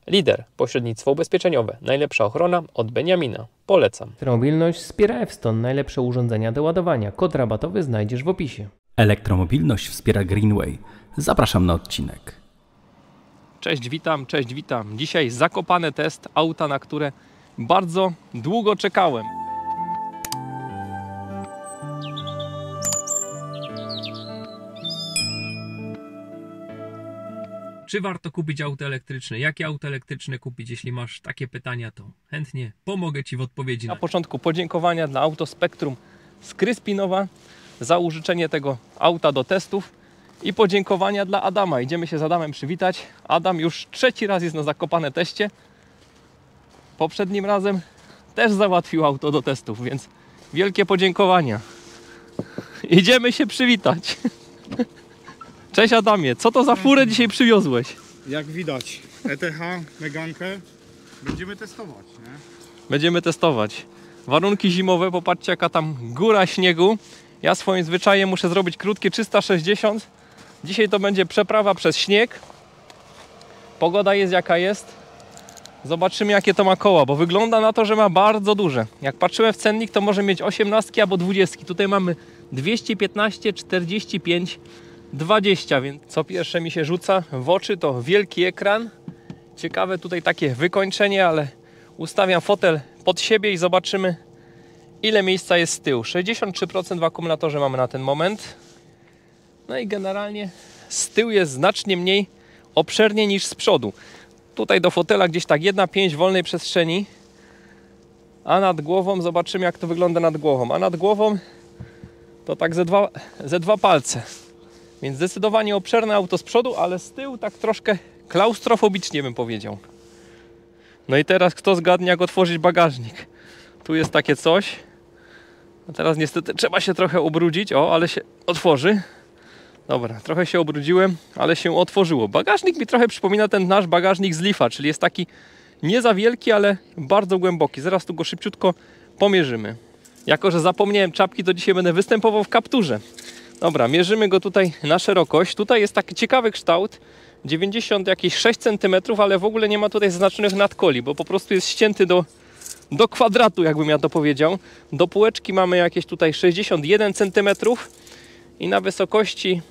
Lider, pośrednictwo ubezpieczeniowe, najlepsza ochrona od Beniamina. Polecam. Elektromobilność wspiera Evston, najlepsze urządzenia do ładowania. Kod rabatowy znajdziesz w opisie. Elektromobilność wspiera Greenway. Zapraszam na odcinek. Cześć, witam. Dzisiaj zakopany test auta, na które bardzo długo czekałem. Czy warto kupić auto elektryczne? Jakie auto elektryczne kupić? Jeśli masz takie pytania, to chętnie pomogę Ci w odpowiedzi. Na początku podziękowania dla Autospektrum z Kryspinowa za użyczenie tego auta do testów i podziękowania dla Adama. Idziemy się z Adamem przywitać. Adam już trzeci raz jest na zakopane teście. Poprzednim razem też załatwił auto do testów, więc wielkie podziękowania. Idziemy się przywitać. Cześć Adamie, co to za furę dzisiaj przywiozłeś? Jak widać, ETH, Megankę będziemy testować, nie? Będziemy testować. Warunki zimowe, popatrzcie jaka tam góra śniegu. Ja swoim zwyczajem muszę zrobić krótkie 360. Dzisiaj to będzie przeprawa przez śnieg. Pogoda jest jaka jest. Zobaczymy jakie to ma koła, bo wygląda na to, że ma bardzo duże. Jak patrzyłem w cennik, to może mieć 18 albo 20. Tutaj mamy 215, 45, 20, więc co pierwsze mi się rzuca w oczy to wielki ekran. Ciekawe tutaj takie wykończenie, ale ustawiam fotel pod siebie i zobaczymy ile miejsca jest z tyłu. 63% w akumulatorze mamy na ten moment. No i generalnie z tyłu jest znacznie mniej obszernie niż z przodu. Tutaj do fotela gdzieś tak 1,5 wolnej przestrzeni. A nad głową zobaczymy jak to wygląda nad głową. A nad głową to tak ze dwa palce. Więc zdecydowanie obszerne auto z przodu, ale z tyłu tak troszkę klaustrofobicznie bym powiedział. No i teraz kto zgadnie jak otworzyć bagażnik. Tu jest takie coś. A teraz niestety trzeba się trochę ubrudzić. O, ale się otworzy. Dobra, trochę się obrudziłem, ale się otworzyło. Bagażnik mi trochę przypomina ten nasz bagażnik z Leafa, czyli jest taki nie za wielki, ale bardzo głęboki. Zaraz tu go szybciutko pomierzymy. Jako że zapomniałem czapki, to dzisiaj będę występował w kapturze. Dobra, mierzymy go tutaj na szerokość. Tutaj jest taki ciekawy kształt. 96 cm, ale w ogóle nie ma tutaj zaznaczonych nadkoli, bo po prostu jest ścięty do kwadratu, jakbym ja to powiedział. Do półeczki mamy jakieś tutaj 61 cm i na wysokości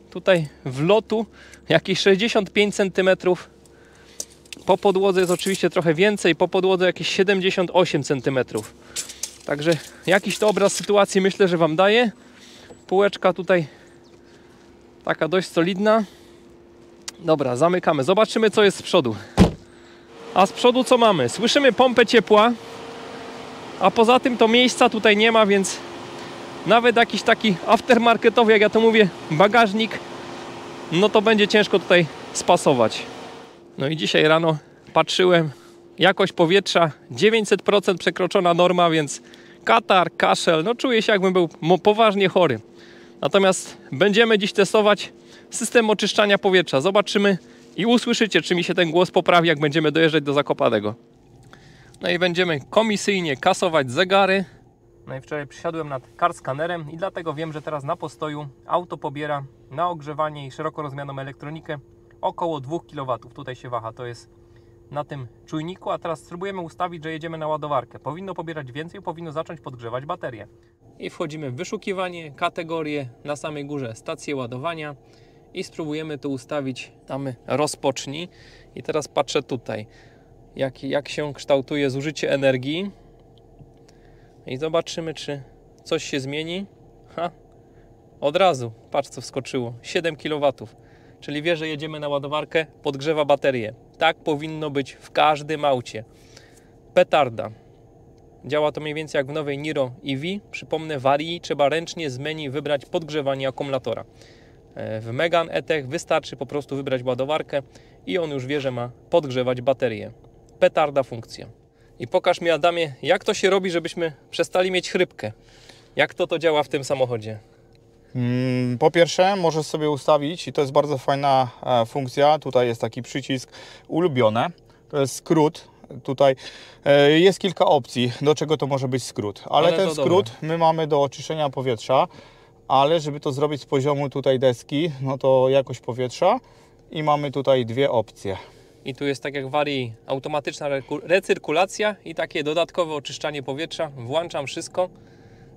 tutaj wlotu jakieś 65 cm. Po podłodze jest oczywiście trochę więcej, po podłodze jakieś 78 cm. Także jakiś to obraz sytuacji myślę, że Wam daje. Półeczka tutaj taka dość solidna. Dobra, zamykamy. Zobaczymy co jest z przodu. A z przodu co mamy? Słyszymy pompę ciepła. A poza tym to miejsca tutaj nie ma, więc nawet jakiś taki aftermarketowy, jak ja to mówię, bagażnik, no to będzie ciężko tutaj spasować. No i dzisiaj rano patrzyłem, jakość powietrza 900% przekroczona norma, więc katar, kaszel, no czuję się jakbym był poważnie chory. Natomiast będziemy dziś testować system oczyszczania powietrza. Zobaczymy i usłyszycie, czy mi się ten głos poprawi, jak będziemy dojeżdżać do Zakopanego. No i będziemy komisyjnie kasować zegary. No i wczoraj przysiadłem nad car scannerem i dlatego wiem, że teraz na postoju auto pobiera na ogrzewanie i szeroko rozumianą elektronikę około 2 kW. Tutaj się waha, to jest na tym czujniku, a teraz spróbujemy ustawić, że jedziemy na ładowarkę. Powinno pobierać więcej, powinno zacząć podgrzewać baterię. I wchodzimy w wyszukiwanie, kategorię, na samej górze stację ładowania i spróbujemy tu ustawić, damy rozpocznij i teraz patrzę tutaj, jak się kształtuje zużycie energii i zobaczymy, czy coś się zmieni. Od razu, patrz co wskoczyło, 7 kW, czyli wie, że jedziemy na ładowarkę, podgrzewa baterię. Tak powinno być w każdym aucie. Petarda. Działa to mniej więcej jak w nowej Niro EV. Przypomnę, w Arii trzeba ręcznie z menu wybrać podgrzewanie akumulatora. W Megane E-Tech wystarczy po prostu wybrać ładowarkę i on już wie, że ma podgrzewać baterię. Petarda funkcja. I pokaż mi, Adamie, jak to się robi, żebyśmy przestali mieć chrypkę. Jak to działa w tym samochodzie? Po pierwsze możesz sobie ustawić, i to jest bardzo fajna funkcja, tutaj jest taki przycisk ulubione, to jest skrót. Tutaj jest kilka opcji, do czego to może być skrót, ale ten skrót my mamy do oczyszczenia powietrza, ale żeby to zrobić z poziomu tutaj deski, no to jakość powietrza i mamy tutaj dwie opcje. I tu jest tak jak w Arii automatyczna recyrkulacja i takie dodatkowe oczyszczanie powietrza. Włączam wszystko.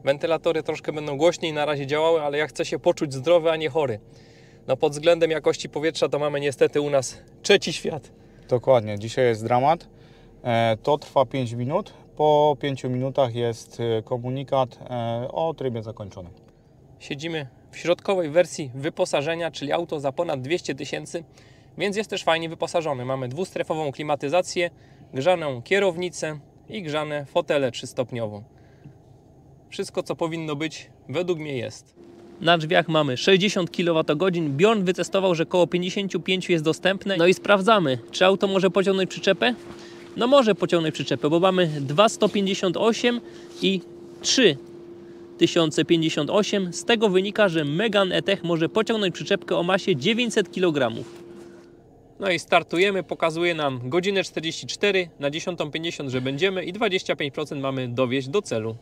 Wentylatory troszkę będą głośniej na razie działały, ale ja chcę się poczuć zdrowy, a nie chory. No pod względem jakości powietrza to mamy niestety u nas trzeci świat. Dokładnie, dzisiaj jest dramat. To trwa 5 minut. Po 5 minutach jest komunikat o trybie zakończonym. Siedzimy w środkowej wersji wyposażenia, czyli auto za ponad 200 000, więc jest też fajnie wyposażony. Mamy dwustrefową klimatyzację, grzaną kierownicę i grzane fotele 3-stopniowo. Wszystko, co powinno być, według mnie jest. Na drzwiach mamy 60 kWh. Bjorn wytestował, że koło 55 jest dostępne. No i sprawdzamy, czy auto może pociągnąć przyczepę? No może pociągnąć przyczepę, bo mamy 2,158 i 3,058. Z tego wynika, że Megane E-Tech może pociągnąć przyczepkę o masie 900 kg. No i startujemy, pokazuje nam godzinę 44, na 10:50, że będziemy i 25% mamy dowieźć do celu.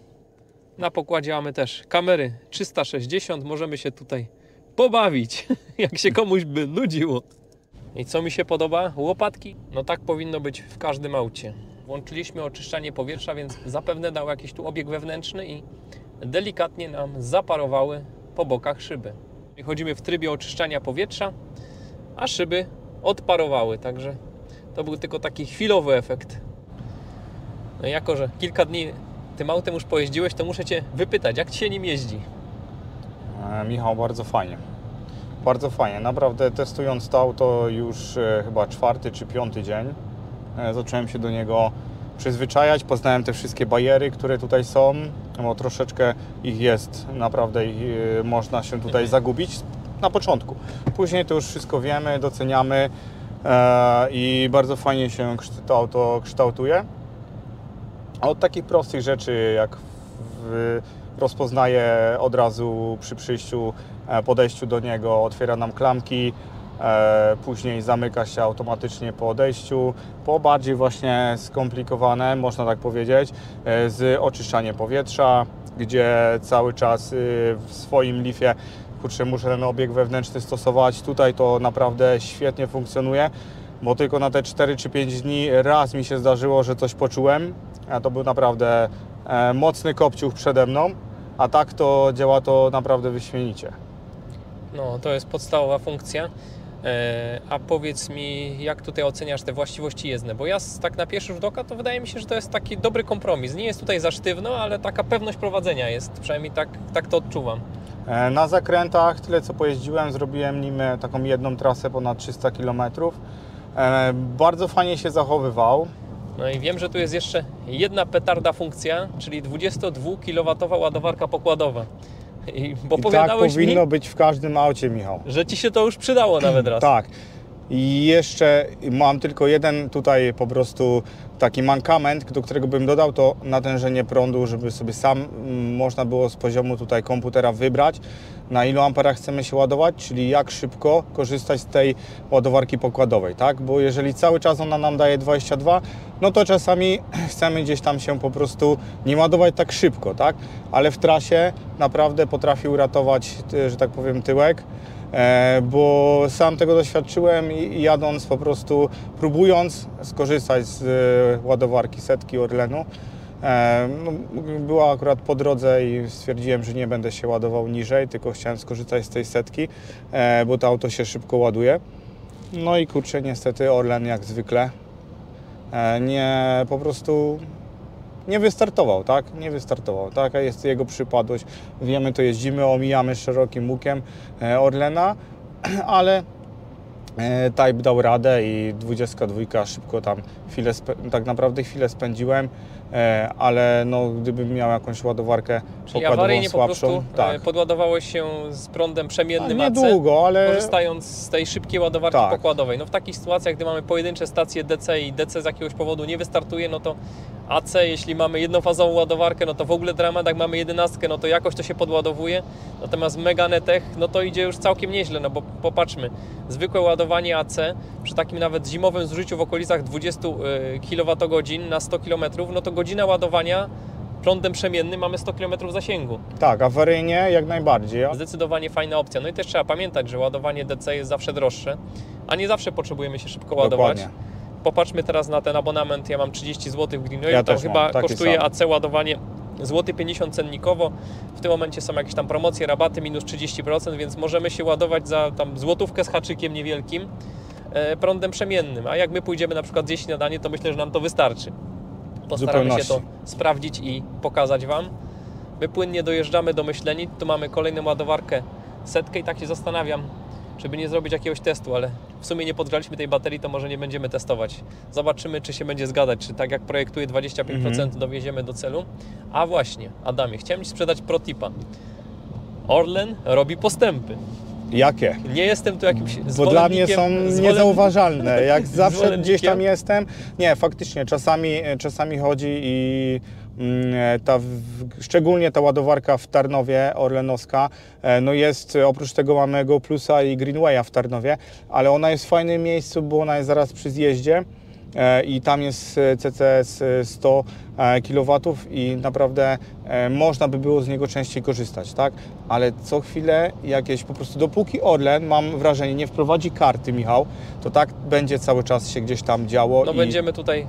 Na pokładzie mamy też kamery 360, możemy się tutaj pobawić, jak się komuś by nudziło. I co mi się podoba? Łopatki. No tak powinno być w każdym aucie. Włączyliśmy oczyszczanie powietrza, więc zapewne dał jakiś tu obieg wewnętrzny i delikatnie nam zaparowały po bokach szyby. I chodzimy w trybie oczyszczania powietrza, a szyby odparowały, także to był tylko taki chwilowy efekt. No i jako, że kilka dni tym autem już pojeździłeś, to muszę Cię wypytać, jak Ci się nim jeździ? Michał, bardzo fajnie. Bardzo fajnie. Naprawdę testując to auto już chyba 4. czy 5. dzień, zacząłem się do niego przyzwyczajać. Poznałem te wszystkie bariery, które tutaj są, bo troszeczkę ich jest, naprawdę można się tutaj zagubić na początku. Później to już wszystko wiemy, doceniamy i bardzo fajnie się to auto kształtuje. A od takich prostych rzeczy, jak rozpoznaje od razu przy przyjściu, podejściu do niego, otwiera nam klamki, później zamyka się automatycznie po odejściu, po bardziej właśnie skomplikowane, można tak powiedzieć, z oczyszczaniem powietrza, gdzie cały czas w swoim lifie muszę ten obieg wewnętrzny stosować. Tutaj to naprawdę świetnie funkcjonuje, bo tylko na te 4 czy 5 dni raz mi się zdarzyło, że coś poczułem, a to był naprawdę mocny kopciuch przede mną, a tak to działa to naprawdę wyśmienicie. No, to jest podstawowa funkcja. A powiedz mi, jak tutaj oceniasz te właściwości jezdne? Bo ja tak na pierwszy rzut oka to wydaje mi się, że to jest taki dobry kompromis. Nie jest tutaj za sztywno, ale taka pewność prowadzenia jest, przynajmniej tak to odczuwam. Na zakrętach, tyle co pojeździłem, zrobiłem nim taką jedną trasę ponad 300 km. Bardzo fajnie się zachowywał. No i wiem, że tu jest jeszcze jedna petarda funkcja, czyli 22 kW ładowarka pokładowa. Bo I tak powiadałeś powinno mi, być w każdym aucie, Michał. że Ci się to już przydało nawet raz. Tak. I jeszcze mam tylko jeden tutaj po prostu taki mankament, do którego bym dodał, to natężenie prądu, żeby sobie sam można było z poziomu tutaj komputera wybrać, na ilu amperach chcemy się ładować, czyli jak szybko korzystać z tej ładowarki pokładowej, tak? Bo jeżeli cały czas ona nam daje 22, no to czasami chcemy gdzieś tam się po prostu nie ładować tak szybko, tak? Ale w trasie naprawdę potrafi uratować, że tak powiem, tyłek. Bo sam tego doświadczyłem i jadąc po prostu, próbując skorzystać z ładowarki setki Orlenu, była akurat po drodze i stwierdziłem, że nie będę się ładował niżej, tylko chciałem skorzystać z tej setki, bo to auto się szybko ładuje. No i kurczę, niestety Orlen jak zwykle po prostu nie wystartował, tak? Nie wystartował. Taka jest jego przypadłość. Wiemy, to jeździmy, omijamy szerokim łukiem Orlena, ale Type dał radę i 22 szybko tam tak naprawdę chwilę spędziłem, ale no, gdybym miał jakąś ładowarkę pokładową awaryjnie słabszą, po prostu tak. podładowałeś się z prądem przemiennym AC, Niedługo, ale korzystając z tej szybkiej ładowarki tak. pokładowej. No w takich sytuacjach, gdy mamy pojedyncze stacje DC i DC z jakiegoś powodu nie wystartuje, no to AC, jeśli mamy jednofazową ładowarkę, no to w ogóle dramat, jak mamy 11, no to jakoś to się podładowuje. Natomiast Megane E-Tech, no to idzie już całkiem nieźle, no bo popatrzmy, zwykłe ładowanie AC przy takim nawet zimowym zużyciu w okolicach 20 kWh na 100 km, no to godzina ładowania prądem przemiennym mamy 100 km zasięgu. tak, awaryjnie jak najbardziej. Zdecydowanie fajna opcja. No i też trzeba pamiętać, że ładowanie DC jest zawsze droższe, a nie zawsze potrzebujemy się szybko ładować. Dokładnie. popatrzmy teraz na ten abonament, ja mam 30 zł w Greenwayu, Ja tam też chyba mam taki kosztuje sam. AC ładowanie złoty 50 cennikowo. W tym momencie są jakieś tam promocje, rabaty minus 30%, więc możemy się ładować za tam złotówkę z haczykiem niewielkim prądem przemiennym. A jak my pójdziemy na przykład zjeść śniadanie, to myślę, że nam to wystarczy. Postaramy się to sprawdzić i pokazać Wam. My płynnie dojeżdżamy do Myślenic, tu mamy kolejną ładowarkę setkę i tak się zastanawiam, żeby nie zrobić jakiegoś testu, ale w sumie nie podgrzaliśmy tej baterii, to może nie będziemy testować. Zobaczymy, czy się będzie zgadzać, czy tak jak projektuje 25% dowieziemy do celu. A właśnie, Adamie, chciałem Ci sprzedać protipa. Orlen robi postępy. Jakie? Nie jestem tu jakimś Bo dla mnie są niezauważalne. Jak zawsze gdzieś tam zwolennikiem. jestem. Nie, faktycznie, czasami chodzi i szczególnie ta ładowarka w Tarnowie, orlenowska, no jest, oprócz tego mamy Go Plusa i Greenwaya w Tarnowie, ale ona jest w fajnym miejscu, bo ona jest zaraz przy zjeździe i tam jest CCS 100 kW i naprawdę można by było z niego częściej korzystać, tak? Ale co chwilę jakieś po prostu, dopóki Orlen, mam wrażenie, nie wprowadzi karty, Michał, to tak będzie cały czas się gdzieś tam działo. No będziemy tutaj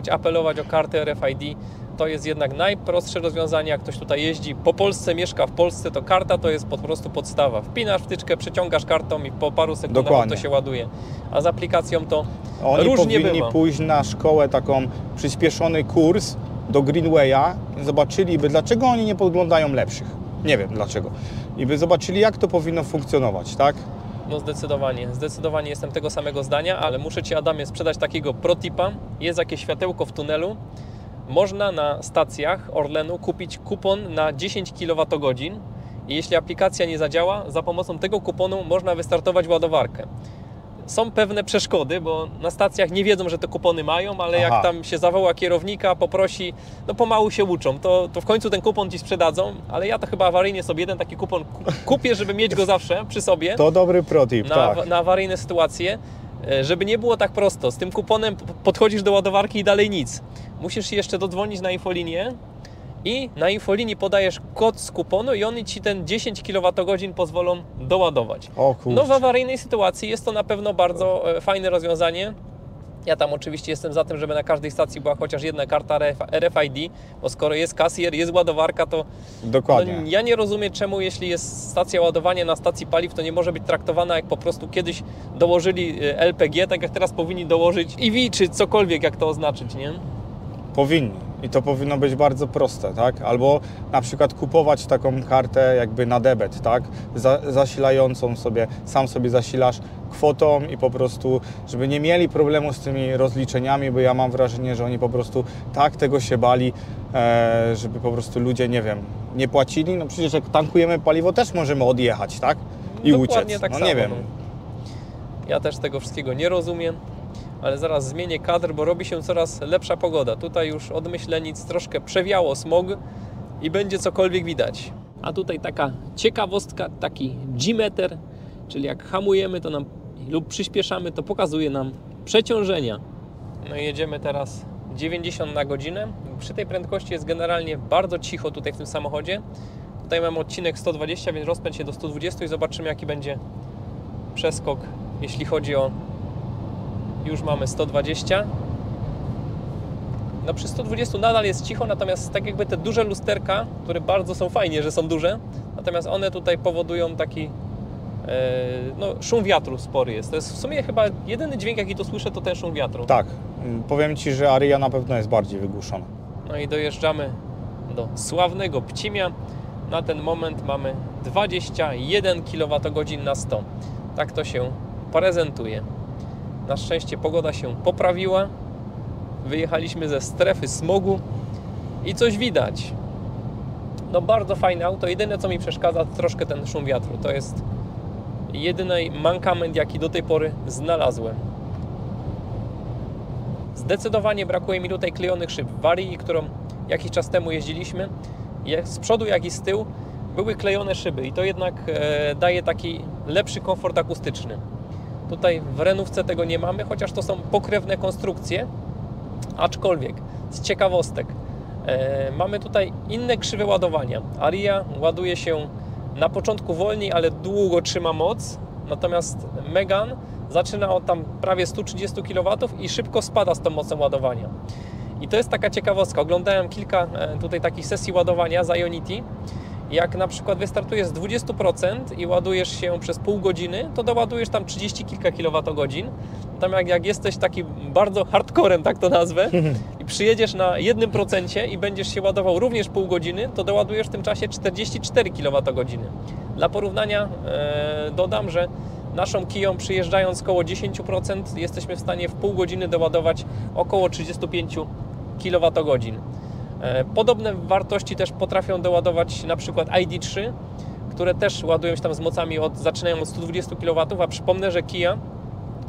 apelować o kartę RFID. To jest jednak najprostsze rozwiązanie, jak ktoś tutaj jeździ po Polsce, mieszka w Polsce, to karta to jest po prostu podstawa. Wpinasz wtyczkę, przeciągasz kartą i po paru sekundach Dokładnie. to się ładuje. A z aplikacją to Oni różnie powinni bywa. pójść na szkołę, taką przyspieszony kurs do Greenwaya, zobaczyliby, dlaczego oni nie podglądają lepszych. Nie wiem dlaczego. I by zobaczyli, jak to powinno funkcjonować, tak? No zdecydowanie jestem tego samego zdania, ale muszę Ci, Adamie, sprzedać takiego protipa. Jest jakieś światełko w tunelu. Można na stacjach Orlenu kupić kupon na 10 kWh i jeśli aplikacja nie zadziała, za pomocą tego kuponu można wystartować ładowarkę. Są pewne przeszkody, bo na stacjach nie wiedzą, że te kupony mają, ale jak tam się zawoła kierownika, poprosi, no pomału się uczą, to w końcu ten kupon Ci sprzedadzą, ale ja to chyba awaryjnie sobie jeden taki kupon kupię, żeby mieć go zawsze przy sobie. To dobry protip, tak. Na awaryjne sytuacje, żeby nie było tak prosto. Z tym kuponem podchodzisz do ładowarki i dalej nic. Musisz się jeszcze dodzwonić na infolinię i na infolinii podajesz kod z kuponu i oni Ci ten 10 kWh pozwolą doładować. O kurczę. No w awaryjnej sytuacji jest to na pewno bardzo fajne rozwiązanie. Ja tam oczywiście jestem za tym, żeby na każdej stacji była chociaż jedna karta RFID, bo skoro jest kasjer, jest ładowarka, to Dokładnie. no, ja nie rozumiem, czemu jeśli jest stacja ładowania na stacji paliw, to nie może być traktowana jak po prostu kiedyś dołożyli LPG, tak jak teraz powinni dołożyć EV, czy cokolwiek, jak to oznaczyć, nie? Powinni. I to powinno być bardzo proste, tak? Albo na przykład kupować taką kartę jakby na debet, tak? Zasilającą sobie, sam sobie zasilasz kwotą i po prostu, żeby nie mieli problemu z tymi rozliczeniami, bo ja mam wrażenie, że oni po prostu tak tego się bali, żeby po prostu ludzie, nie wiem, nie płacili. No przecież jak tankujemy paliwo, też możemy odjechać, tak? I Dokładnie uciec. tak no samo, nie wiem. no. Ja też tego wszystkiego nie rozumiem, ale zaraz zmienię kadr, bo robi się coraz lepsza pogoda. Tutaj już od Myślenic troszkę przewiało smog i będzie cokolwiek widać. A tutaj taka ciekawostka, taki G-meter, czyli jak hamujemy to nam lub przyspieszamy, to pokazuje nam przeciążenia. No i jedziemy teraz 90 na godzinę. Przy tej prędkości jest generalnie bardzo cicho tutaj w tym samochodzie. Tutaj mamy odcinek 120, więc rozpędź się do 120 i zobaczymy, jaki będzie przeskok, jeśli chodzi o... Już mamy 120. No przy 120 nadal jest cicho, natomiast tak jakby te duże lusterka, które bardzo są fajnie, że są duże, natomiast one tutaj powodują taki no, szum wiatru spory jest. To jest w sumie chyba jedyny dźwięk, jaki tu słyszę, to ten szum wiatru. Tak. Powiem Ci, że Aria na pewno jest bardziej wygłuszona. No i dojeżdżamy do sławnego Pcimia. Na ten moment mamy 21 kWh na 100. Tak to się prezentuje. Na szczęście pogoda się poprawiła. Wyjechaliśmy ze strefy smogu i coś widać. No bardzo fajne auto. Jedyne co mi przeszkadza to troszkę ten szum wiatru. To jest jedyny mankament jaki do tej pory znalazłem. Zdecydowanie brakuje mi tutaj klejonych szyb. W Varii, którą jakiś czas temu jeździliśmy, jak z przodu jak i z tyłu były klejone szyby i to jednak daje taki lepszy komfort akustyczny. Tutaj w Renówce tego nie mamy, chociaż to są pokrewne konstrukcje, aczkolwiek z ciekawostek mamy tutaj inne krzywe ładowania. Aria ładuje się na początku wolniej, ale długo trzyma moc, natomiast Megane zaczyna od tam prawie 130 kW i szybko spada z tą mocą ładowania. I to jest taka ciekawostka. Oglądałem kilka tutaj takich sesji ładowania z Ionity. Jak na przykład wystartujesz z 20% i ładujesz się przez pół godziny, to doładujesz tam 30 kilka kilowatogodzin. Tam jak jesteś taki bardzo hardcorem, tak to nazwę, i przyjedziesz na 1% i będziesz się ładował również pół godziny, to doładujesz w tym czasie 44 kWh. Dla porównania dodam, że naszą Kiją przyjeżdżając około 10% jesteśmy w stanie w pół godziny doładować około 35 kWh. Podobne wartości też potrafią doładować na przykład ID.3, które też ładują się tam z mocami zaczynają od 120 kW, a przypomnę, że Kia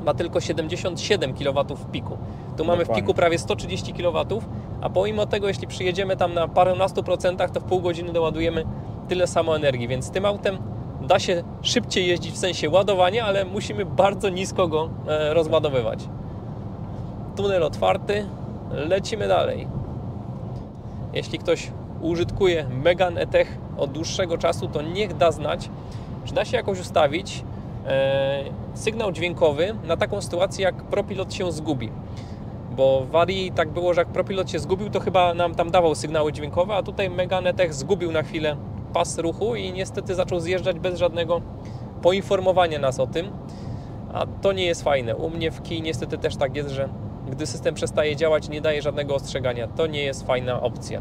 ma tylko 77 kW w piku. Tu mamy w piku prawie 130 kW, a pomimo tego, jeśli przyjedziemy tam na parunastu procentach, to w pół godziny doładujemy tyle samo energii, więc tym autem da się szybciej jeździć w sensie ładowania, ale musimy bardzo nisko go rozładowywać. Tunel otwarty, lecimy dalej. Jeśli ktoś użytkuje Megane E-Tech od dłuższego czasu, to niech da znać, czy da się jakoś ustawić sygnał dźwiękowy na taką sytuację, jak ProPilot się zgubi. Bo w Varii tak było, że jak ProPilot się zgubił, to chyba nam tam dawał sygnały dźwiękowe, a tutaj Megane E-Tech zgubił na chwilę pas ruchu i niestety zaczął zjeżdżać bez żadnego poinformowania nas o tym. A to nie jest fajne. U mnie w Kii niestety też tak jest, że gdy system przestaje działać, nie daje żadnego ostrzegania. To nie jest fajna opcja.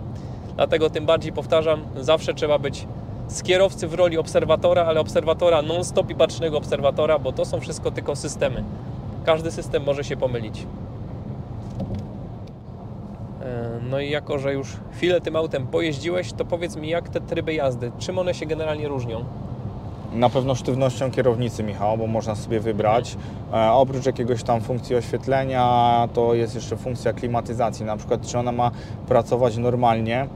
Dlatego tym bardziej powtarzam, zawsze trzeba być z kierowcy w roli obserwatora, ale obserwatora non-stop i bacznego obserwatora, bo to są wszystko tylko systemy. Każdy system może się pomylić. No i jako, że już chwilę tym autem pojeździłeś, to powiedz mi, jak te tryby jazdy, czym one się generalnie różnią? Na pewno sztywnością kierownicy, Michał, bo można sobie wybrać. Oprócz jakiegoś tam funkcji oświetlenia, to jest jeszcze funkcja klimatyzacji. Na przykład, czy ona ma pracować normalnie,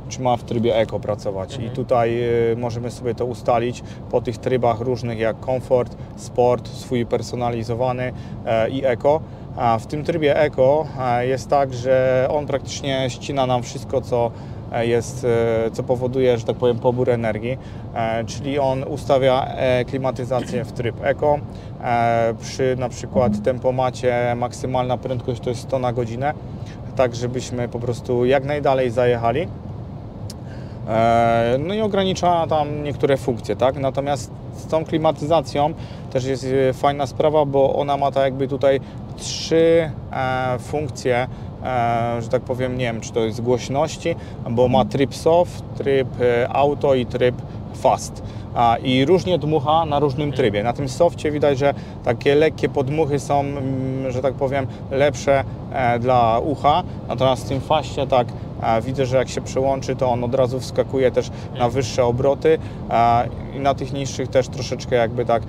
czy ma w trybie Eco pracować. I tutaj możemy sobie to ustalić po tych trybach różnych jak komfort, sport, swój personalizowany i Eco. A w tym trybie Eco jest tak, że on praktycznie ścina nam wszystko, co powoduje, że tak powiem, pobór energii, czyli on ustawia klimatyzację w tryb Eco. Przy na przykład tempomacie maksymalna prędkość to jest 100 na godzinę, tak żebyśmy po prostu jak najdalej zajechali. No i ogranicza tam niektóre funkcje, tak? Natomiast z tą klimatyzacją też jest fajna sprawa, bo ona ma tak jakby tutaj 3 funkcje, że tak powiem, nie wiem, czy to jest głośności, bo ma tryb soft, tryb auto i tryb fast. I różnie dmucha na różnym trybie. Na tym softie widać, że takie lekkie podmuchy są, że tak powiem, lepsze dla ucha, natomiast w tym faście tak widzę, że jak się przełączy, to on od razu wskakuje też na wyższe obroty i na tych niższych też troszeczkę jakby tak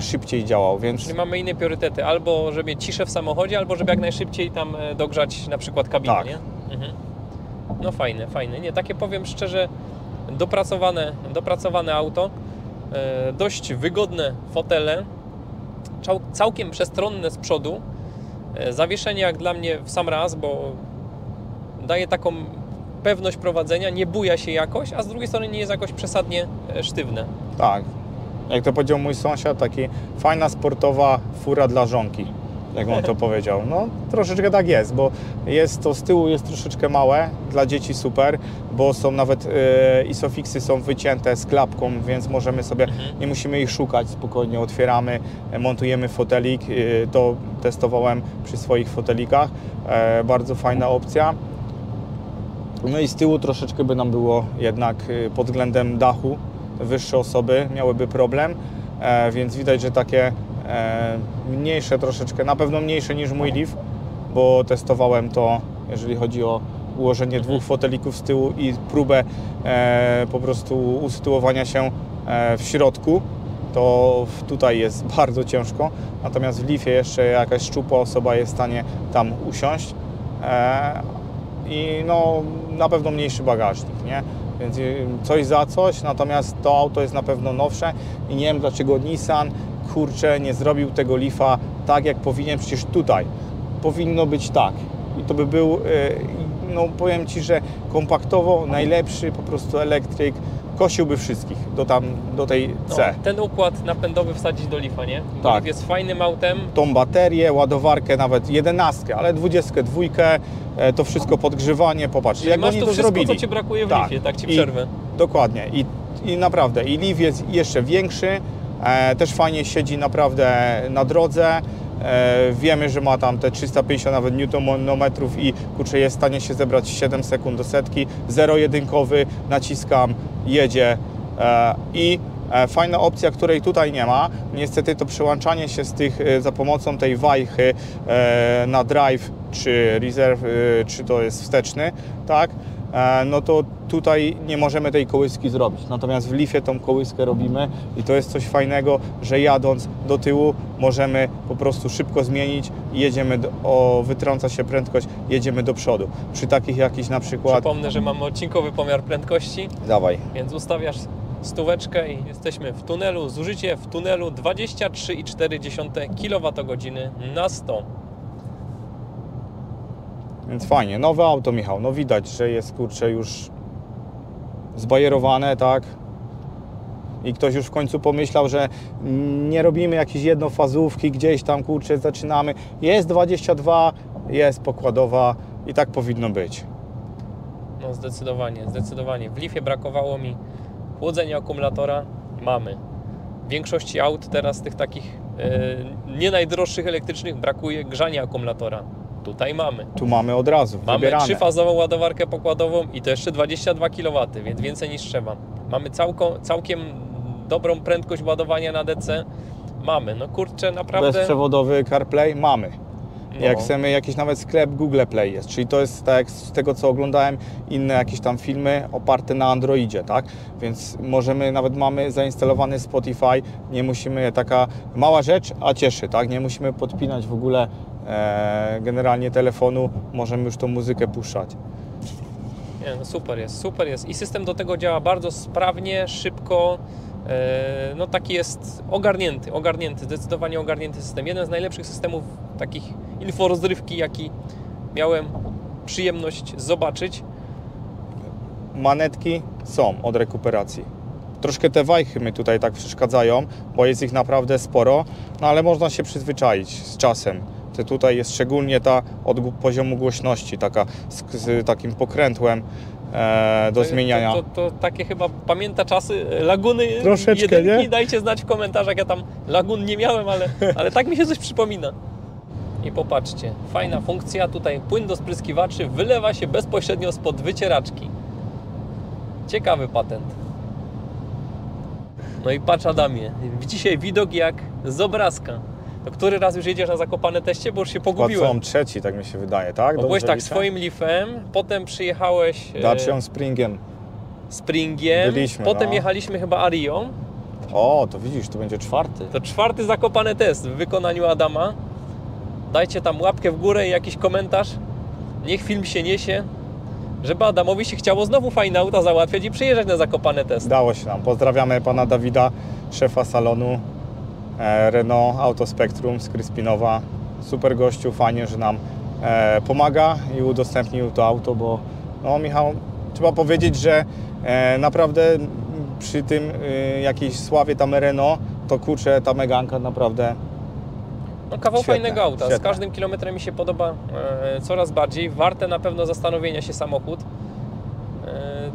szybciej działał. Więc... Czyli mamy inne priorytety, albo żeby mieć ciszę w samochodzie, albo żeby jak najszybciej tam dogrzać na przykład kabinę, tak. Nie? No fajne, fajne. Nie, takie powiem szczerze, dopracowane auto, dość wygodne fotele, całkiem przestronne z przodu, zawieszenie jak dla mnie w sam raz, bo daje taką pewność prowadzenia, nie buja się jakoś, a z drugiej strony nie jest jakoś przesadnie sztywne. Tak, jak to powiedział mój sąsiad, taki fajna sportowa fura dla żonki, jak on to powiedział. No troszeczkę tak jest, bo jest to z tyłu jest troszeczkę małe, dla dzieci super, bo są nawet isofixy są wycięte z klapką, więc możemy sobie, nie musimy ich szukać, spokojnie otwieramy, montujemy fotelik, to testowałem przy swoich fotelikach, bardzo fajna opcja. No i z tyłu troszeczkę by nam było jednak pod względem dachu, wyższe osoby miałyby problem, więc widać, że takie mniejsze troszeczkę, na pewno mniejsze niż mój Leaf, bo testowałem to, jeżeli chodzi o ułożenie 2 fotelików z tyłu i próbę po prostu usytuowania się w środku, to tutaj jest bardzo ciężko, natomiast w Leafie jeszcze jakaś szczupła osoba jest w stanie tam usiąść i no na pewno mniejszy bagażnik, nie? Więc coś za coś, natomiast to auto jest na pewno nowsze i nie wiem dlaczego Nissan, kurczę, nie zrobił tego Leafa tak jak powinien, przecież tutaj powinno być tak i to by był, no powiem Ci, że kompaktowo najlepszy po prostu elektryk kosiłby wszystkich do tej C. No, ten układ napędowy wsadzić do Leafa, nie? Bo Tak. Leaf jest fajnym autem. Tą baterię, ładowarkę, nawet 11, ale 22, to wszystko podgrzewanie, popatrz, jak Masz oni tu to wszystko, zrobili. co Ci brakuje w Tak. Leafie, tak Ci I- przerwę. Dokładnie. I naprawdę, i Leaf jest jeszcze większy, też fajnie siedzi naprawdę na drodze. Wiemy, że ma tam te 350 nawet newtonmetrów i kurczę, jest w stanie się zebrać 7 sekund do setki. Zero-jedynkowy, naciskam, jedzie. I fajna opcja, której tutaj nie ma, niestety to przełączanie się z tych za pomocą tej wajchy na drive czy reserve, czy to jest wsteczny, tak? No to tutaj nie możemy tej kołyski zrobić. Natomiast w Leafie tą kołyskę robimy i to jest coś fajnego, że jadąc do tyłu możemy po prostu szybko zmienić i jedziemy, wytrąca się prędkość, jedziemy do przodu. Przy takich jakichś na przykład... Przypomnę, że mamy odcinkowy pomiar prędkości, Dawaj. więc ustawiasz stóweczkę i jesteśmy w tunelu. Zużycie w tunelu 23,4 kWh na 100. Więc fajnie, nowe auto, Michał, no widać, że jest kurczę już zbajerowane, tak? I ktoś już w końcu pomyślał, że nie robimy jakiejś jednofazówki, gdzieś tam kurczę zaczynamy. Jest 22, jest pokładowa i tak powinno być. No zdecydowanie, zdecydowanie. W Leafie brakowało mi chłodzenia akumulatora. Mamy. W większości aut teraz tych takich nie najdroższych elektrycznych brakuje grzania akumulatora. Tutaj mamy. Tu mamy od razu, Mamy wybierane. trzyfazową ładowarkę pokładową i to jeszcze 22 kW, więc więcej niż trzeba. Mamy całkiem dobrą prędkość ładowania na DC. Mamy, no kurczę, naprawdę... Bezprzewodowy CarPlay mamy. No. Jak chcemy, jakiś nawet sklep Google Play jest, czyli to jest tak jak z tego, co oglądałem, inne jakieś tam filmy oparte na Androidzie, tak? Więc nawet mamy zainstalowany Spotify, nie musimy, taka mała rzecz, a cieszy, tak? Nie musimy podpinać w ogóle generalnie telefonu, możemy już tą muzykę puszczać. Nie, no super jest. I system do tego działa bardzo sprawnie, szybko. No taki jest ogarnięty, zdecydowanie ogarnięty system. Jeden z najlepszych systemów takich inforozrywki, jaki miałem przyjemność zobaczyć. Manetki są od rekuperacji. Troszkę te wajchy mi tutaj tak przeszkadzają, bo jest ich naprawdę sporo, no ale można się przyzwyczaić z czasem. Tutaj jest szczególnie ta od poziomu głośności, taka z takim pokrętłem do zmieniania. To takie chyba pamięta czasy laguny Troszeczkę, jedynki. nie? Dajcie znać w komentarzach, ja tam lagun nie miałem, ale tak mi się coś przypomina. I popatrzcie, fajna funkcja, tutaj płyn do spryskiwaczy wylewa się bezpośrednio spod wycieraczki. Ciekawy patent. No i patrz Adamie, dzisiaj widok jak z obrazka. To który raz już jedziesz na Zakopane Teście, bo już się pogubiłem. Są trzeci, tak mi się wydaje, tak? Bo byłeś Dobrze tak liczę? swoim Leafem, potem przyjechałeś Dacią Springiem. Springiem, Byliśmy, potem no. jechaliśmy chyba Arią. O, to widzisz, to będzie czwarty. To czwarty Zakopane Test w wykonaniu Adama. Dajcie tam łapkę w górę i jakiś komentarz. Niech film się niesie, żeby Adamowi się chciało znowu fajne auta załatwiać i przyjeżdżać na Zakopane Test. Dało się nam. Pozdrawiamy pana Dawida, szefa salonu Renault Auto Spectrum z Kryspinowa. Super gościu, fajnie, że nam pomaga i udostępnił to auto, bo no Michał, trzeba powiedzieć, że naprawdę przy tym jakiejś sławie tam Renault, to kurczę, ta Meganka naprawdę No kawał Świetne, fajnego auta. Z świetne. każdym kilometrem mi się podoba coraz bardziej. Warte na pewno zastanowienia się samochód.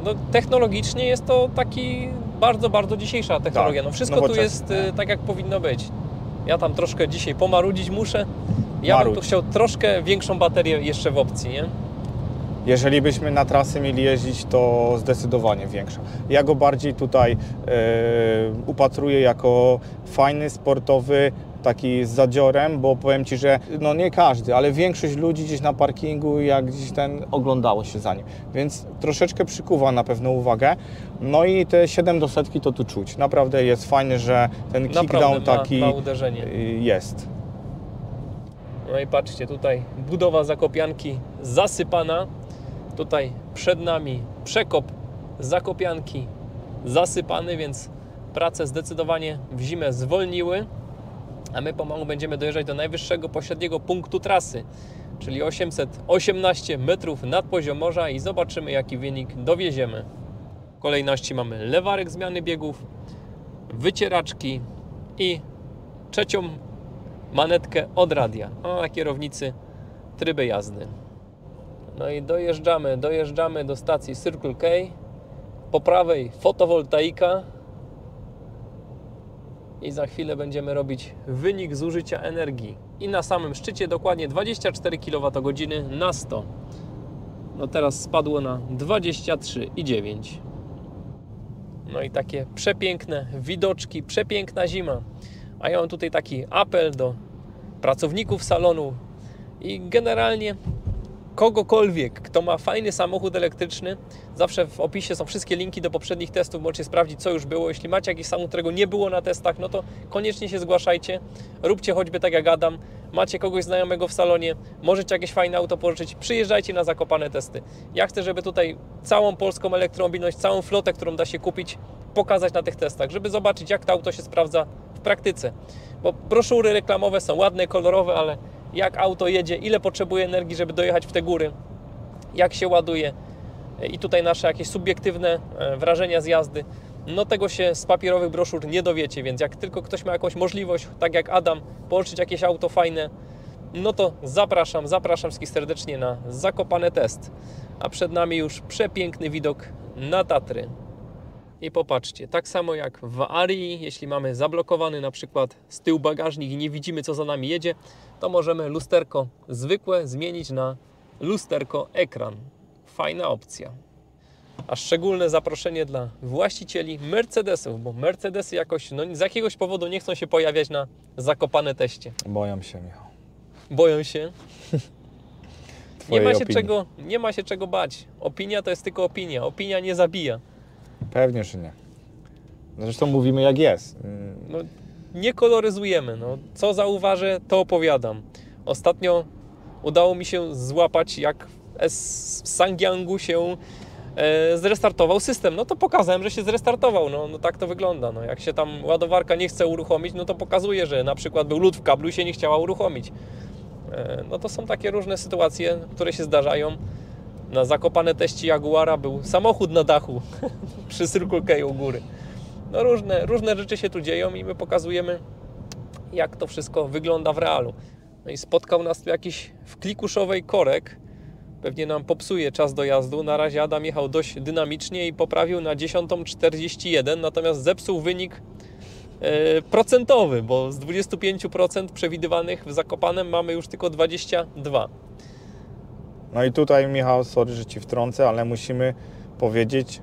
No, technologicznie jest to taki bardzo, bardzo dzisiejsza technologia. Tak, No wszystko tu nowoczesne. jest tak, jak powinno być. Ja tam troszkę dzisiaj pomarudzić muszę. Ja bym tu Marudź. chciał troszkę większą baterię jeszcze w opcji, nie? Jeżeli byśmy na trasy mieli jeździć, to zdecydowanie większa. Ja go bardziej tutaj upatruję jako fajny, sportowy, taki z zadziorem, bo powiem Ci, że no nie każdy, ale większość ludzi gdzieś na parkingu, jak gdzieś oglądało się za nim. Więc troszeczkę przykuwa na pewno uwagę. No i te 7 do setki to tu czuć. Naprawdę jest fajny, że ten kickdown Naprawdę taki ma uderzenie. jest. No i patrzcie, tutaj budowa Zakopianki zasypana. Tutaj przed nami przekop Zakopianki zasypany, więc prace zdecydowanie w zimę zwolniły. A my pomału będziemy dojeżdżać do najwyższego pośredniego punktu trasy, czyli 818 metrów nad poziom morza i zobaczymy, jaki wynik dowieziemy. W kolejności mamy lewarek zmiany biegów, wycieraczki i trzecią manetkę od radia. A na kierownicy tryby jazdy. No i dojeżdżamy do stacji Circle K. Po prawej fotowoltaika. I za chwilę będziemy robić wynik zużycia energii. I na samym szczycie dokładnie 24 kWh na 100. No teraz spadło na 23,9. No i takie przepiękne widoczki, przepiękna zima. A ja mam tutaj taki apel do pracowników salonu i generalnie kogokolwiek, kto ma fajny samochód elektryczny. Zawsze w opisie są wszystkie linki do poprzednich testów, możecie sprawdzić, co już było. Jeśli macie jakiś samochód, którego nie było na testach, no to koniecznie się zgłaszajcie. Róbcie choćby tak jak Adam. Macie kogoś znajomego w salonie, możecie jakieś fajne auto pożyczyć, przyjeżdżajcie na Zakopane testy. Ja chcę, żeby tutaj całą polską elektromobilność, całą flotę, którą da się kupić, pokazać na tych testach, żeby zobaczyć, jak to auto się sprawdza w praktyce. Bo broszury reklamowe są ładne, kolorowe, ale jak auto jedzie, ile potrzebuje energii, żeby dojechać w te góry, jak się ładuje i tutaj nasze jakieś subiektywne wrażenia z jazdy, no tego się z papierowych broszur nie dowiecie, więc jak tylko ktoś ma jakąś możliwość, tak jak Adam, pożyczyć jakieś auto fajne, no to zapraszam wszystkich serdecznie na Zakopane test. A przed nami już przepiękny widok na Tatry. I popatrzcie, tak samo jak w Arii, jeśli mamy zablokowany na przykład z tyłu bagażnik i nie widzimy, co za nami jedzie, to możemy lusterko zwykłe zmienić na lusterko ekran. Fajna opcja. A szczególne zaproszenie dla właścicieli Mercedesów, bo Mercedesy jakoś, no z jakiegoś powodu nie chcą się pojawiać na Zakopane teście. Boją się, Michał. Boją się. Nie ma się czego bać. Opinia to jest tylko opinia. Opinia nie zabija. Pewnie, że nie. Zresztą mówimy jak jest. No, nie koloryzujemy. No, co zauważę, to opowiadam. Ostatnio udało mi się złapać, jak w Sangyangu się zrestartował system. No to pokazałem, że się zrestartował. No tak to wygląda. No, jak się tam ładowarka nie chce uruchomić, no to pokazuje, że na przykład był lód w kablu i się nie chciała uruchomić. No to są takie różne sytuacje, które się zdarzają. Na Zakopane teście Jaguara był samochód na dachu przy Circle K u góry. No różne rzeczy się tu dzieją i my pokazujemy, jak to wszystko wygląda w realu. No i spotkał nas tu jakiś w klikuszowej korek. Pewnie nam popsuje czas dojazdu. Na razie Adam jechał dość dynamicznie i poprawił na 10:41, natomiast zepsuł wynik procentowy, bo z 25% przewidywanych w Zakopanem mamy już tylko 22%. No i tutaj, Michał, sorry, że Ci wtrącę, ale musimy powiedzieć,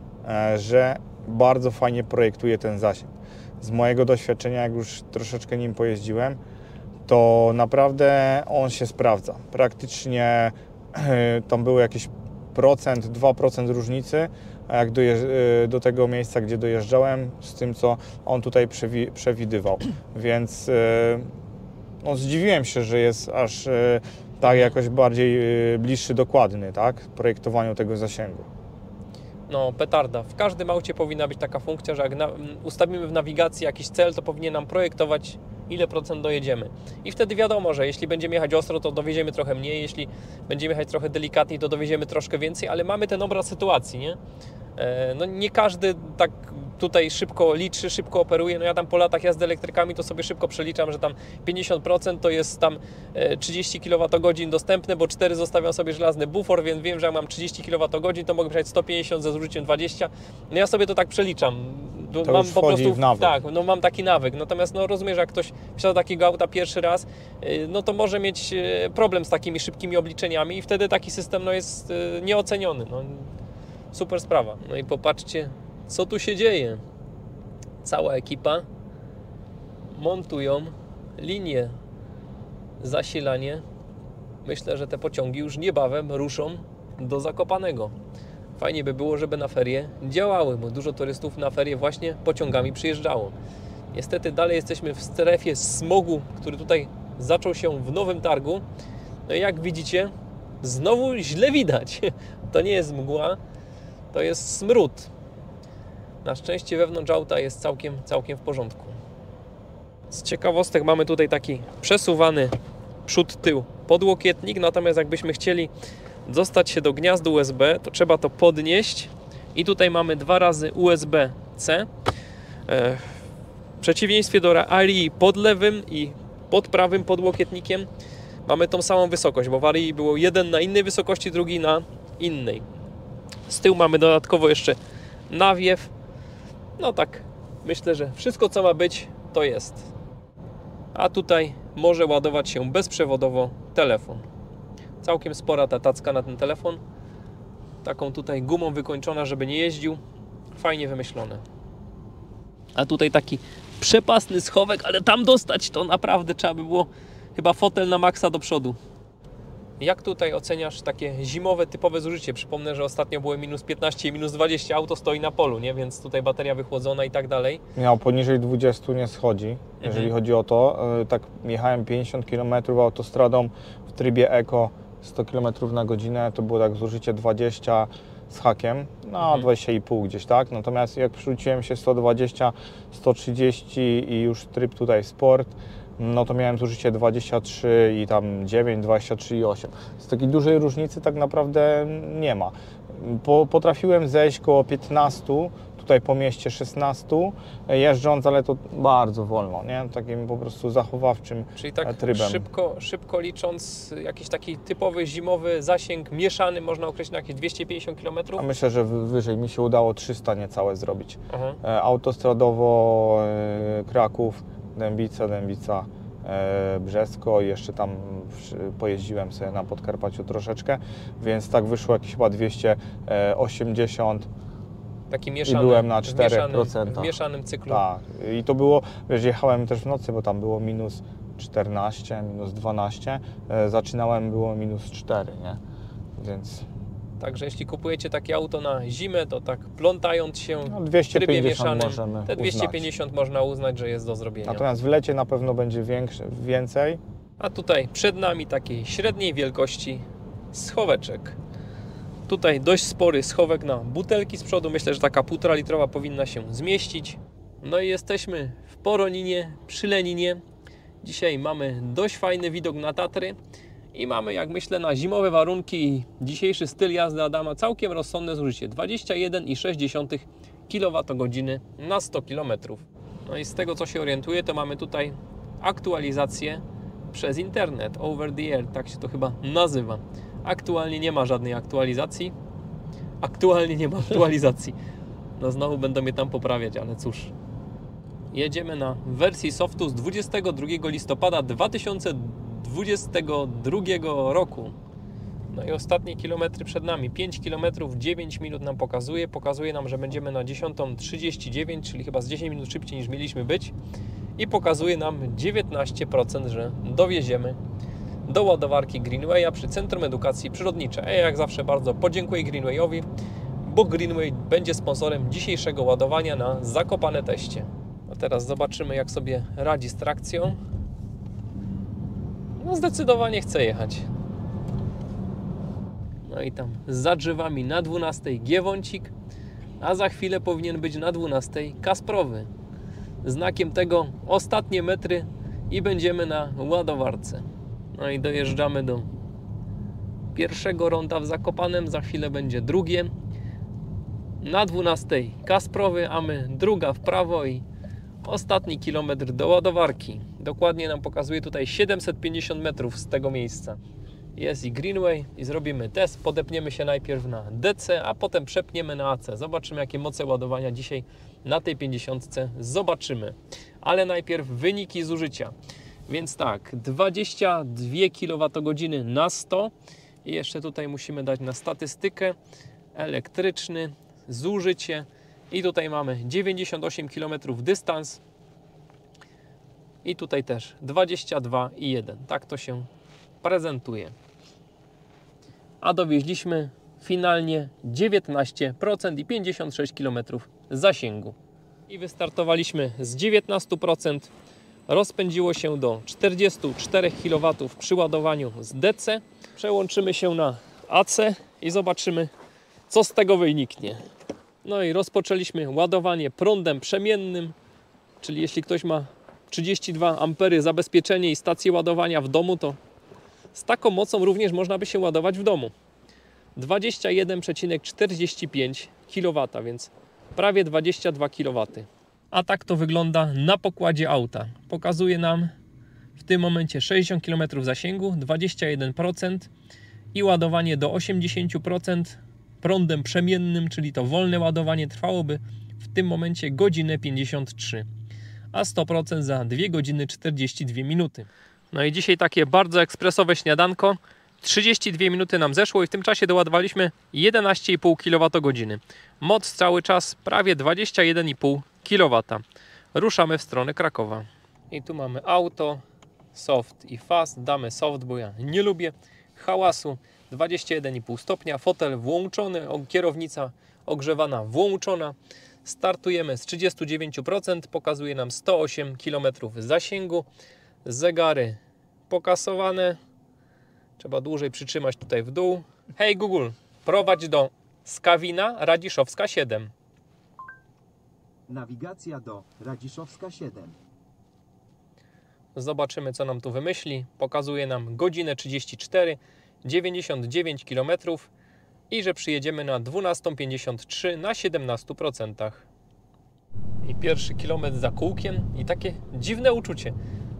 że bardzo fajnie projektuje ten zasięg. Z mojego doświadczenia, jak już troszeczkę nim pojeździłem, to naprawdę on się sprawdza. Praktycznie tam było jakieś 2% różnicy, a jak do tego miejsca, gdzie dojeżdżałem, z tym, co on tutaj przewidywał. Więc no, zdziwiłem się, że jest aż tak jakoś bardziej bliższy, dokładny, tak, w projektowaniu tego zasięgu. No, petarda. W każdym aucie powinna być taka funkcja, że jak ustawimy w nawigacji jakiś cel, to powinien nam projektować, ile procent dojedziemy. I wtedy wiadomo, że jeśli będziemy jechać ostro, to dowieziemy trochę mniej, jeśli będziemy jechać trochę delikatniej, to dowieziemy troszkę więcej, ale mamy ten obraz sytuacji, nie? No nie każdy tak tutaj szybko liczy, szybko operuje. No ja tam po latach jazdy elektrykami to sobie szybko przeliczam, że tam 50% to jest tam 30 kWh dostępne, bo 4 zostawiam sobie żelazny bufor, więc wiem, że jak mam 30 kWh, to mogę przejść 150 ze zużyciem 20. No ja sobie to tak przeliczam. To mam już po prostu w nawyk. Tak, no mam taki nawyk. Natomiast no rozumiem, że jak ktoś wsiada do takiego auta pierwszy raz, no to może mieć problem z takimi szybkimi obliczeniami i wtedy taki system no jest nieoceniony. No, super sprawa. No i popatrzcie, co tu się dzieje. Cała ekipa montują linię zasilanie. Myślę, że te pociągi już niebawem ruszą do Zakopanego. Fajnie by było, żeby na ferie działały, bo dużo turystów na ferie właśnie pociągami przyjeżdżało. Niestety dalej jesteśmy w strefie smogu, który tutaj zaczął się w Nowym Targu. No i jak widzicie, znowu źle widać. To nie jest mgła, to jest smród. Na szczęście wewnątrz auta jest całkiem w porządku. Z ciekawostek mamy tutaj taki przesuwany przód-tył podłokietnik, natomiast jakbyśmy chcieli dostać się do gniazda USB, to trzeba to podnieść I tutaj mamy 2 razy USB-C. W przeciwieństwie do Arii pod lewym i pod prawym podłokietnikiem mamy tą samą wysokość, bo w Arii było jeden na innej wysokości, drugi na innej. Z tyłu mamy dodatkowo jeszcze nawiew. No tak, myślę, że wszystko co ma być, to jest. A tutaj może ładować się bezprzewodowo telefon. Całkiem spora ta tacka na ten telefon. Taką tutaj gumą wykończona, żeby nie jeździł. Fajnie wymyślone. A tutaj taki przepasny schowek, ale tam dostać to naprawdę trzeba by było chyba fotel na maksa do przodu. Jak tutaj oceniasz takie zimowe, typowe zużycie? Przypomnę, że ostatnio było minus 15 i minus 20, auto stoi na polu, nie? Więc tutaj bateria wychłodzona i tak dalej. Miał poniżej 20 nie schodzi, jeżeli chodzi o to. Tak jechałem 50 km autostradą w trybie Eco 100 km na godzinę, to było tak zużycie 20 z hakiem, no 20,5 gdzieś tak. Natomiast jak przerzuciłem się 120, 130 i już tryb tutaj sport, no to miałem zużycie 23 i tam 9, 23 i 8. Z takiej dużej różnicy tak naprawdę nie ma. Potrafiłem zejść koło 15, tutaj po mieście 16, jeżdżąc, ale to bardzo wolno, nie? Takim po prostu zachowawczym Czyli tak trybem. Szybko licząc, jakiś taki typowy zimowy zasięg mieszany można określić na jakieś 250 km? A myślę, że wyżej. Mi się udało 300 niecałe zrobić. Aha. Autostradowo Kraków, Dębica, Brzesko i jeszcze tam pojeździłem sobie na Podkarpaciu troszeczkę, więc tak wyszło jakieś chyba 280. Taki I mieszany, byłem na w 4%. mieszanym cyklu. Tak. I to było, wiesz, jechałem też w nocy, bo tam było minus 14, minus 12. Zaczynałem, było minus 4, nie? Więc Także jeśli kupujecie takie auto na zimę, to tak plątając się no, w 250 trybie mieszanym, możemy te 250 można uznać, że jest do zrobienia. Natomiast w lecie na pewno będzie więcej. A tutaj przed nami takiej średniej wielkości schoweczek. Tutaj dość spory schowek na butelki z przodu. Myślę, że taka 1,5 litrowa powinna się zmieścić. No i jesteśmy w Poroninie, przy Leninie. Dzisiaj mamy dość fajny widok na Tatry i mamy, jak myślę, na zimowe warunki i dzisiejszy styl jazdy Adama całkiem rozsądne zużycie. 21,6 kWh na 100 km. No i z tego, co się orientuję, to mamy tutaj aktualizację przez internet, over the air, tak się to chyba nazywa. Aktualnie nie ma żadnej aktualizacji. No znowu będą mnie tam poprawiać, ale cóż. Jedziemy na wersji softu z 22 listopada 2022 roku. No i ostatnie kilometry przed nami. 5 km 9 minut nam pokazuje. Pokazuje nam, że będziemy na 10:39, czyli chyba z 10 minut szybciej niż mieliśmy być. I pokazuje nam 19%, że dowieziemy do ładowarki Greenwaya przy Centrum Edukacji Przyrodniczej. Ja jak zawsze bardzo podziękuję Greenwayowi, bo Greenway będzie sponsorem dzisiejszego ładowania na Zakopane teście. A teraz zobaczymy, jak sobie radzi z trakcją. No zdecydowanie chce jechać. No i tam za drzewami na 12 Giewącik, a za chwilę powinien być na 12 Kasprowy. Znakiem tego ostatnie metry i będziemy na ładowarce. No i dojeżdżamy do pierwszego ronda w Zakopanem, za chwilę będzie drugie. Na 12 Kasprowy, a my druga w prawo i ostatni kilometr do ładowarki. Dokładnie nam pokazuje tutaj 750 metrów z tego miejsca. Jest i Greenway i zrobimy test. Podepniemy się najpierw na DC, a potem przepniemy na AC. Zobaczymy, jakie moce ładowania dzisiaj na tej 50 zobaczymy. Ale najpierw wyniki zużycia. Więc tak, 22 kWh na 100 i jeszcze tutaj musimy dać na statystykę elektryczny, zużycie i tutaj mamy 98 km dystans i tutaj też 22,1. Tak to się prezentuje. A dowieźliśmy finalnie 19% i 56 km zasięgu. I wystartowaliśmy z 19%. Rozpędziło się do 44 kW przy ładowaniu z DC. Przełączymy się na AC i zobaczymy, co z tego wyniknie. No i rozpoczęliśmy ładowanie prądem przemiennym, czyli jeśli ktoś ma 32 ampery zabezpieczenie i stację ładowania w domu, to z taką mocą również można by się ładować w domu. 21,45 kW, więc prawie 22 kW. A tak to wygląda na pokładzie auta. Pokazuje nam w tym momencie 60 km zasięgu, 21% i ładowanie do 80% prądem przemiennym, czyli to wolne ładowanie trwałoby w tym momencie godzinę 53, a 100% za 2 godziny 42 minuty. No i dzisiaj takie bardzo ekspresowe śniadanko. 32 minuty nam zeszło i w tym czasie doładowaliśmy 11,5 kWh. Moc cały czas prawie 21,5 kW. Ruszamy w stronę Krakowa. I tu mamy auto, soft i fast. Damy soft, bo ja nie lubię hałasu. 21,5 stopnia, fotel włączony, kierownica ogrzewana włączona. Startujemy z 39%, pokazuje nam 108 km zasięgu. Zegary pokasowane. Trzeba dłużej przytrzymać tutaj w dół. Hej Google, prowadź do Skawina, Radziszowska 7. Nawigacja do Radziszowska 7. Zobaczymy, co nam tu wymyśli. Pokazuje nam godzinę 34, 99 km i że przyjedziemy na 12:53 na 17%. I pierwszy kilometr za kółkiem i takie dziwne uczucie.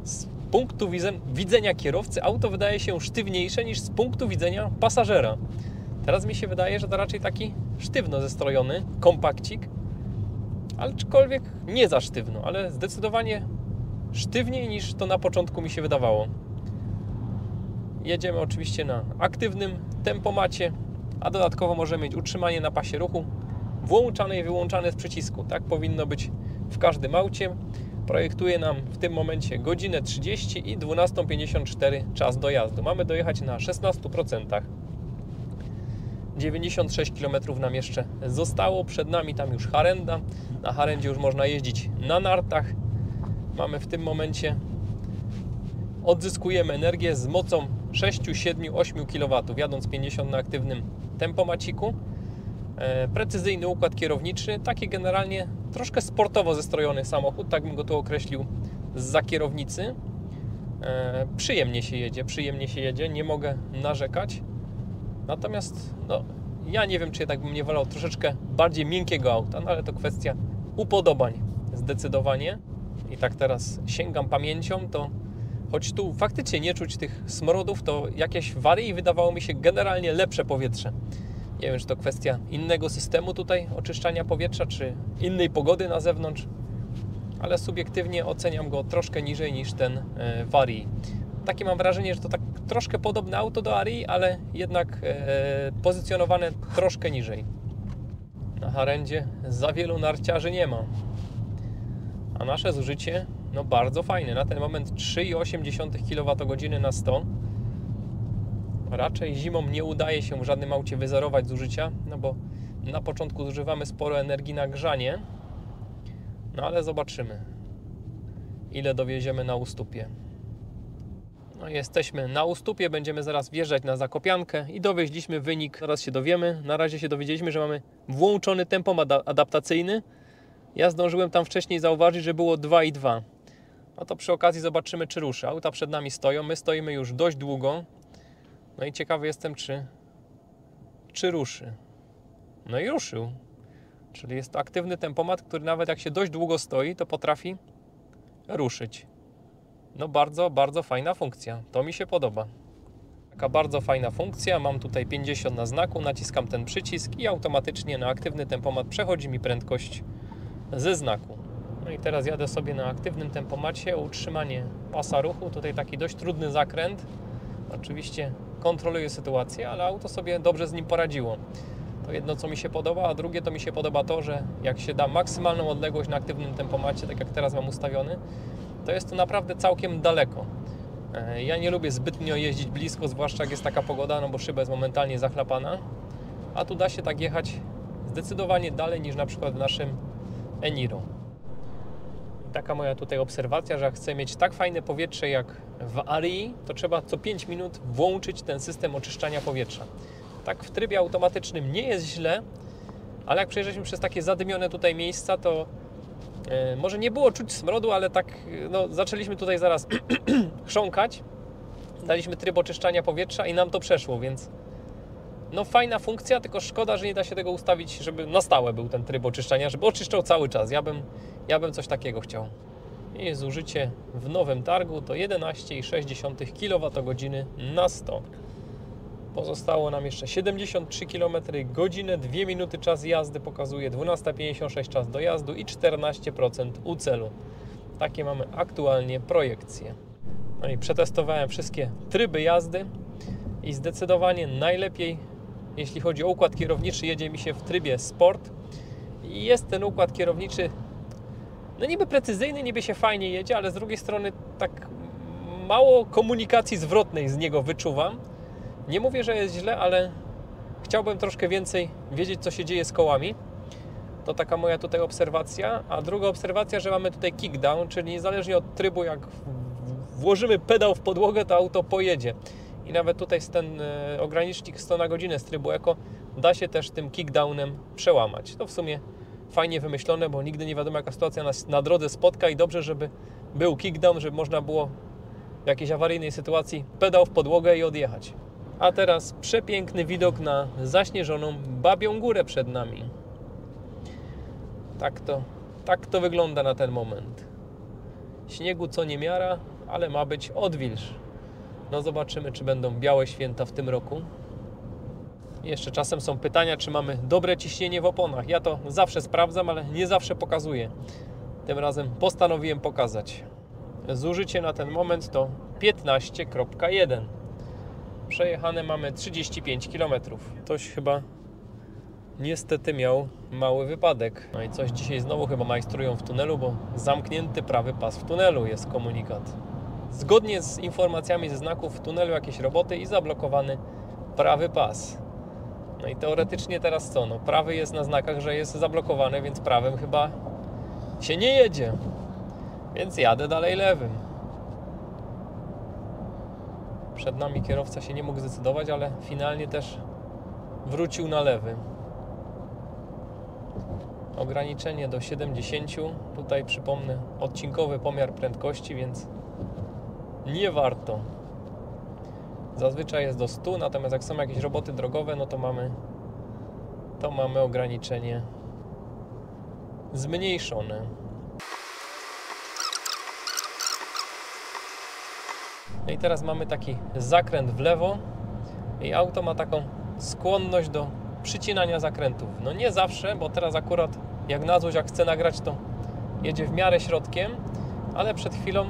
Z punktu widzenia kierowcy auto wydaje się sztywniejsze niż z punktu widzenia pasażera. Teraz mi się wydaje, że to raczej taki sztywno zestrojony kompakcik, aczkolwiek nie za sztywno, ale zdecydowanie sztywniej niż to na początku mi się wydawało. Jedziemy oczywiście na aktywnym tempomacie, a dodatkowo możemy mieć utrzymanie na pasie ruchu włączane i wyłączane z przycisku. Tak powinno być w każdym aucie. Projektuje nam w tym momencie godzinę 30 i 12:54 czas dojazdu. Mamy dojechać na 16%. 96 km nam jeszcze zostało. Przed nami tam już Harenda. Na Harendzie już można jeździć na nartach. Mamy w tym momencie, odzyskujemy energię z mocą 6, 7, 8 kW, jadąc 50 na aktywnym tempomaciku. Precyzyjny układ kierowniczy, taki generalnie troszkę sportowo zestrojony samochód, tak bym go tu określił zza kierownicy. Przyjemnie się jedzie, nie mogę narzekać. Natomiast no, ja nie wiem, czy jednak bym nie wolał troszeczkę bardziej miękkiego auta, no ale to kwestia upodobań zdecydowanie. I tak teraz sięgam pamięcią, to choć tu faktycznie nie czuć tych smrodów, to jakieś w Arii wydawało mi się generalnie lepsze powietrze. Nie wiem, czy to kwestia innego systemu tutaj oczyszczania powietrza, czy innej pogody na zewnątrz, ale subiektywnie oceniam go troszkę niżej niż ten w Arii. Takie mam wrażenie, że to tak troszkę podobne auto do Arii, ale jednak pozycjonowane troszkę niżej. Na Harendzie za wielu narciarzy nie ma. A nasze zużycie no bardzo fajne. Na ten moment 3,8 kWh na 100. Raczej zimą nie udaje się w żadnym aucie wyzerować zużycia, no bo na początku zużywamy sporo energii na grzanie. No ale zobaczymy, ile dowieziemy na Ustupie. No jesteśmy na Ustupie, będziemy zaraz wjeżdżać na Zakopiankę i dowieźliśmy wynik, zaraz się dowiemy. Na razie się dowiedzieliśmy, że mamy włączony tempomat adaptacyjny. Ja zdążyłem tam wcześniej zauważyć, że było 2,2. No to przy okazji zobaczymy, czy ruszy. Auta przed nami stoją, my stoimy już dość długo. No i ciekawy jestem, czy ruszy. No i ruszył. Czyli jest to aktywny tempomat, który nawet jak się dość długo stoi, to potrafi ruszyć. No bardzo, bardzo fajna funkcja. To mi się podoba. Taka bardzo fajna funkcja. Mam tutaj 50 na znaku, naciskam ten przycisk i automatycznie na aktywny tempomat przechodzi mi prędkość ze znaku. No i teraz jadę sobie na aktywnym tempomacie o utrzymanie pasa ruchu. Tutaj taki dość trudny zakręt. Oczywiście kontroluję sytuację, ale auto sobie dobrze z nim poradziło. To jedno, co mi się podoba, a drugie to mi się podoba to, że jak się da maksymalną odległość na aktywnym tempomacie, tak jak teraz mam ustawiony, to jest to naprawdę całkiem daleko. Ja nie lubię zbytnio jeździć blisko, zwłaszcza jak jest taka pogoda, no bo szyba jest momentalnie zachlapana, a tu da się tak jechać zdecydowanie dalej niż na przykład w naszym Eniro. Taka moja tutaj obserwacja, że jak chcę mieć tak fajne powietrze jak w Arii, to trzeba co 5 minut włączyć ten system oczyszczania powietrza. Tak w trybie automatycznym nie jest źle, ale jak przejeżdżaliśmy przez takie zadymione tutaj miejsca, to może nie było czuć smrodu, ale tak no, zaczęliśmy tutaj zaraz chrząkać. Daliśmy tryb oczyszczania powietrza i nam to przeszło, więc No fajna funkcja, tylko szkoda, że nie da się tego ustawić, żeby na stałe był ten tryb oczyszczania, żeby oczyszczał cały czas. Ja bym coś takiego chciał. I zużycie w nowym targu to 11,6 kWh na 100. Pozostało nam jeszcze 73 km, godzinę, 2 minuty czas jazdy pokazuje, 12:56 czas dojazdu i 14% u celu. Takie mamy aktualnie projekcje. No i przetestowałem wszystkie tryby jazdy i zdecydowanie najlepiej, jeśli chodzi o układ kierowniczy, jedzie mi się w trybie Sport. I jest ten układ kierowniczy, no niby precyzyjny, niby się fajnie jedzie, ale z drugiej strony tak mało komunikacji zwrotnej z niego wyczuwam. Nie mówię, że jest źle, ale chciałbym troszkę więcej wiedzieć, co się dzieje z kołami. To taka moja tutaj obserwacja. A druga obserwacja, że mamy tutaj kickdown, czyli niezależnie od trybu, jak włożymy pedał w podłogę, to auto pojedzie. I nawet tutaj ten ogranicznik 100 na godzinę z trybu Eco da się też tym kickdownem przełamać. To w sumie fajnie wymyślone, bo nigdy nie wiadomo, jaka sytuacja nas na drodze spotka i dobrze, żeby był kickdown, żeby można było w jakiejś awaryjnej sytuacji pedał w podłogę i odjechać. A teraz przepiękny widok na zaśnieżoną Babią Górę przed nami. Tak to wygląda na ten moment. Śniegu co niemiara, ale ma być odwilż. No zobaczymy, czy będą białe święta w tym roku. Jeszcze czasem są pytania, czy mamy dobre ciśnienie w oponach. Ja to zawsze sprawdzam, ale nie zawsze pokazuję. Tym razem postanowiłem pokazać. Zużycie na ten moment to 15,1. Przejechane mamy 35 km. Ktoś chyba niestety miał mały wypadek. No i coś dzisiaj znowu chyba majstrują w tunelu, bo zamknięty prawy pas w tunelu jest komunikat. Zgodnie z informacjami ze znaków w tunelu jakieś roboty i zablokowany prawy pas. No i teoretycznie teraz co? No prawy jest na znakach, że jest zablokowany, więc prawym chyba się nie jedzie. Więc jadę dalej lewym. Przed nami kierowca się nie mógł zdecydować, ale finalnie też wrócił na lewy. Ograniczenie do 70. Tutaj przypomnę odcinkowy pomiar prędkości, więc nie warto. Zazwyczaj jest do 100, natomiast jak są jakieś roboty drogowe, no to mamy ograniczenie zmniejszone. No i teraz mamy taki zakręt w lewo i auto ma taką skłonność do przycinania zakrętów. No nie zawsze, bo teraz akurat jak na złość, jak chcę nagrać, to jedzie w miarę środkiem, ale przed chwilą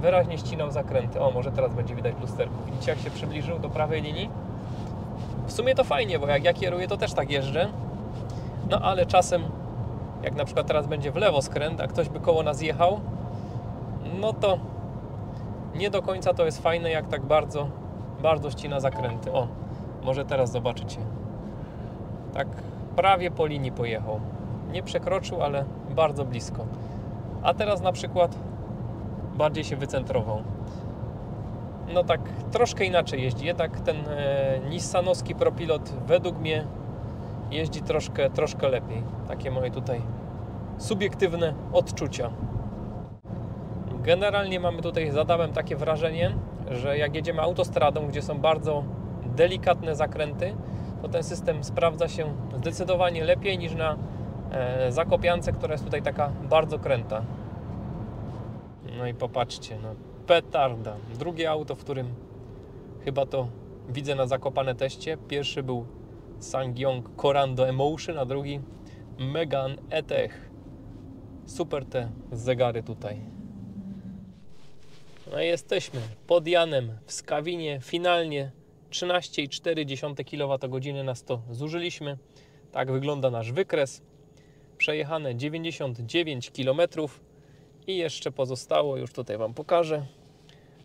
wyraźnie ścinał zakręty. O, może teraz będzie widać w lusterku. Widzicie, jak się przybliżył do prawej linii? W sumie to fajnie, bo jak ja kieruję, to też tak jeżdżę. No ale czasem, jak na przykład teraz będzie w lewo skręt, a ktoś by koło nas jechał, no to nie do końca to jest fajne, jak tak bardzo ścina zakręty. O, może teraz zobaczycie. Tak prawie po linii pojechał. Nie przekroczył, ale bardzo blisko. A teraz na przykład bardziej się wycentrował. No tak troszkę inaczej jeździ. Jednak ten nissanowski ProPilot według mnie jeździ troszkę lepiej. Takie moje tutaj subiektywne odczucia. Generalnie mamy tutaj z Adamem takie wrażenie, że jak jedziemy autostradą, gdzie są bardzo delikatne zakręty, to ten system sprawdza się zdecydowanie lepiej niż na Zakopiance, która jest tutaj taka bardzo kręta. No i popatrzcie, no petarda. Drugie auto, w którym chyba to widzę na Zakopane teście. Pierwszy był SsangYong Corando Emotion, a drugi Megane E-Tech. Super te zegary tutaj. No i jesteśmy pod Janem w Skawinie. Finalnie 13,4 kWh na 100 zużyliśmy. Tak wygląda nasz wykres. Przejechane 99 km i jeszcze pozostało, już tutaj Wam pokażę,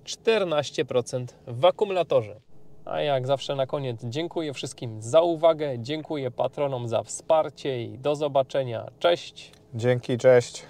14% w akumulatorze. A jak zawsze na koniec dziękuję wszystkim za uwagę, dziękuję patronom za wsparcie i do zobaczenia. Cześć! Dzięki, cześć.